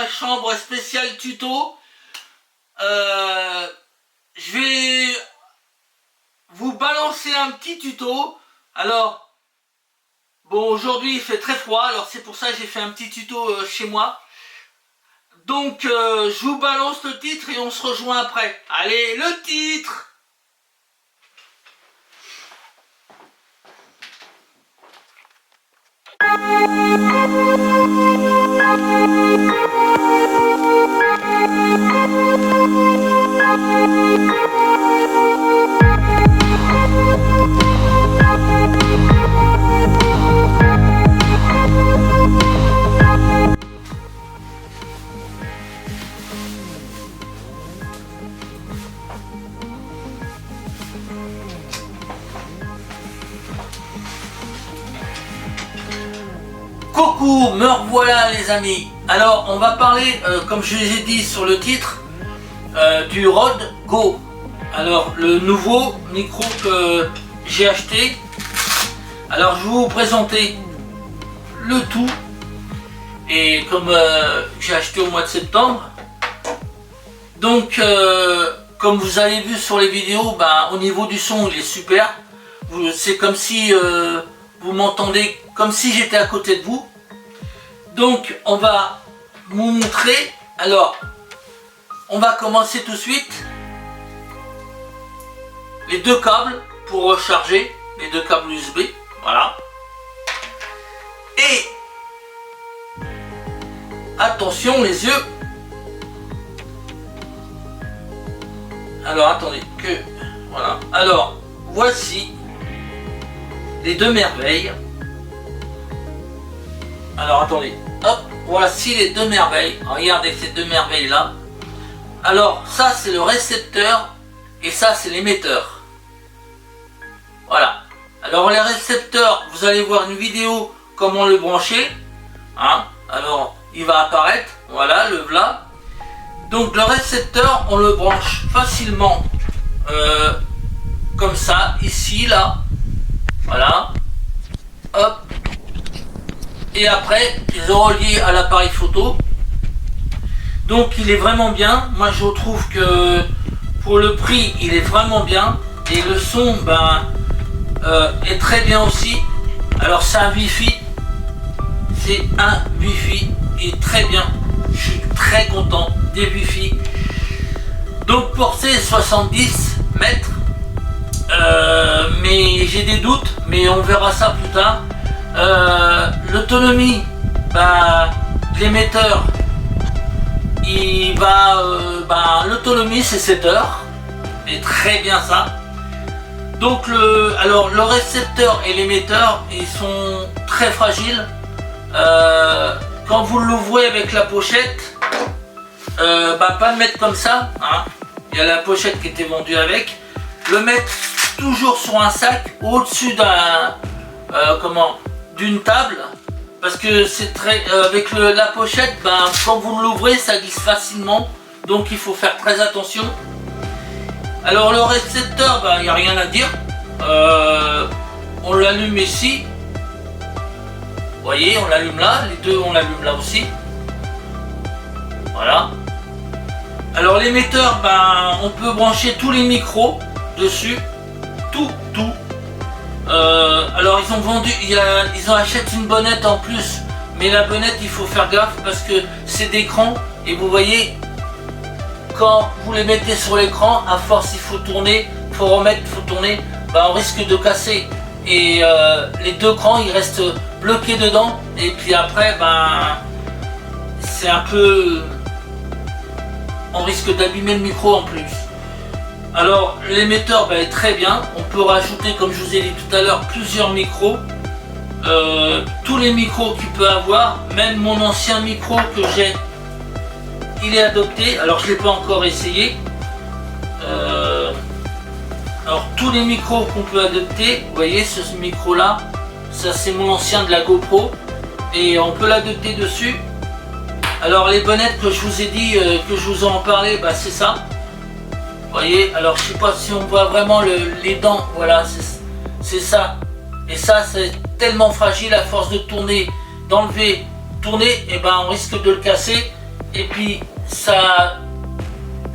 ma chambre spéciale tuto. Je vais vous balancer un petit tuto. Alors, bon, aujourd'hui il fait très froid, alors c'est pour ça que j'ai fait un petit tuto chez moi. Donc, je vous balance le titre et on se rejoint après. Allez, le titre! Coucou, me revoilà les amis. Alors on va parler, comme je les ai dit sur le titre, du Rode Go. Alors le nouveau micro que j'ai acheté. Alors je vais vous présenter le tout. Et comme j'ai acheté au mois de septembre. Donc comme vous avez vu sur les vidéos, au niveau du son il est super. C'est comme si vous m'entendez comme si j'étais à côté de vous. Donc on va vous montrer. Alors on va commencer tout de suite. Les deux câbles pour recharger, les deux câbles USB, voilà. Et attention les yeux. Alors attendez que voilà. Alors voici les deux merveilles. Alors attendez, hop, voici les deux merveilles. Regardez ces deux merveilles là. Alors ça c'est le récepteur et ça c'est l'émetteur. Voilà. Alors les récepteurs, vous allez voir une vidéo comment le brancher. Hein. Alors il va apparaître, voilà, le voilà. Donc le récepteur, on le branche facilement comme ça, ici, là. Voilà. Hop. Et après, ils ont relié à l'appareil photo. Donc il est vraiment bien. Moi je trouve que pour le prix, il est vraiment bien. Et le son, est très bien aussi. Alors c'est un Wi-Fi. C'est un Wi-Fi et très bien. Je suis très content des Wi-Fi. Donc pour ces 70 mètres, mais j'ai des doutes, mais on verra ça plus tard. L'autonomie de l'émetteur, il va l'autonomie c'est 7 heures et très bien ça. Donc le récepteur et l'émetteur, ils sont très fragiles. Quand vous l'ouvrez avec la pochette, pas le mettre comme ça, hein. Il y a la pochette qui était vendue avec. Le mettre toujours sur un sac au-dessus d'une table, parce que c'est très avec la pochette, quand vous l'ouvrez ça glisse facilement, donc il faut faire très attention. Alors le récepteur, il n'y a rien à dire, on l'allume ici, vous voyez, on l'allume là, les deux on l'allume là aussi, voilà. Alors l'émetteur, on peut brancher tous les micros dessus, tout. Alors ils ont vendu, ils ont acheté une bonnette en plus, mais la bonnette il faut faire gaffe parce que c'est d'écran et vous voyez quand vous les mettez sur l'écran, à force il faut tourner, faut remettre, faut tourner, on risque de casser et les deux crans ils restent bloqués dedans et puis après c'est un peu, on risque d'abîmer le micro en plus. Alors l'émetteur est très bien, on peut rajouter comme je vous ai dit tout à l'heure plusieurs micros, tous les micros qu'il peut avoir, même mon ancien micro que j'ai, il est adopté, alors je ne l'ai pas encore essayé. Alors tous les micros qu'on peut adopter, vous voyez ce micro là, ça c'est mon ancien de la GoPro et on peut l'adopter dessus. Alors les bonnettes que je vous ai dit, que je vous en parlais, c'est ça. Vous voyez, alors je sais pas si on voit vraiment les dents, voilà, c'est ça. Et ça c'est tellement fragile à force de tourner, d'enlever, tourner, et on risque de le casser. et puis ça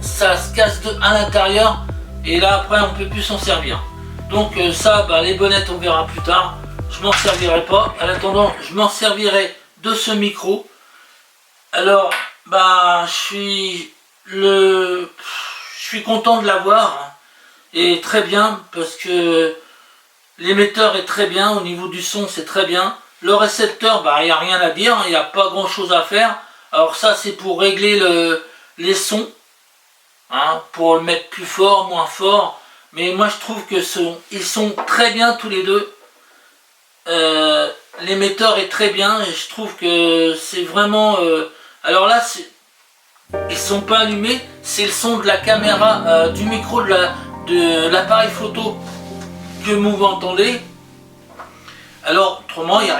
se casse à l'intérieur, et là après on peut plus s'en servir. Donc ça, les bonnettes on verra plus tard, je m'en servirai pas. En attendant, je m'en servirai de ce micro. Alors je suis content de l'avoir, et très bien, parce que l'émetteur est très bien, au niveau du son c'est très bien. Le récepteur, il n'y a rien à dire, il n'y a pas grand chose à faire. Alors ça c'est pour régler les sons, hein, pour le mettre plus fort, moins fort. Mais moi je trouve que ils sont très bien tous les deux. L'émetteur est très bien, et je trouve que c'est vraiment... alors là, ils sont pas allumés, c'est le son de la caméra, du micro de l'appareil photo que vous entendez. Alors autrement, il n'y a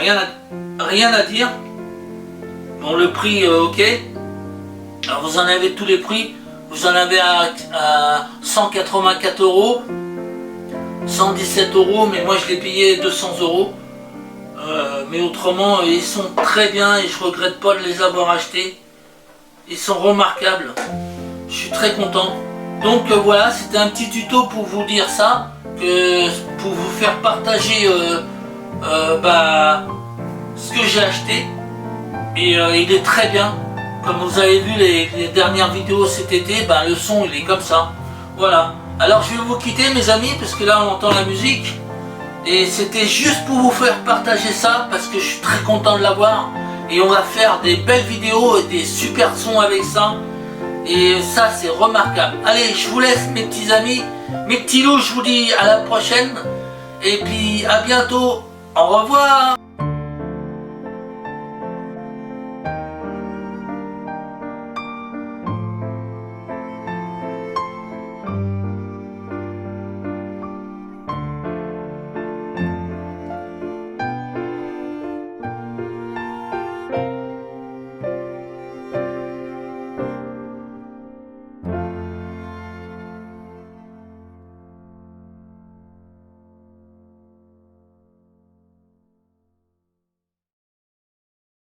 rien à dire. Bon, le prix, ok. Alors vous en avez tous les prix. Vous en avez à 184 €, 117 €, mais moi je l'ai payé 200 €. Mais autrement, ils sont très bien et je regrette pas de les avoir achetés. Ils sont remarquables. Je suis très content. Donc voilà, c'était un petit tuto pour vous dire ça, pour vous faire partager ce que j'ai acheté. Et il est très bien. Comme vous avez vu les dernières vidéos cet été, le son il est comme ça. Voilà. Alors je vais vous quitter mes amis, parce que là on entend la musique. Et c'était juste pour vous faire partager ça, parce que je suis très content de l'avoir. Et on va faire des belles vidéos et des super sons avec ça. Et ça c'est remarquable. Allez, je vous laisse mes petits amis, mes petits loups, je vous dis à la prochaine. Et puis à bientôt. Au revoir.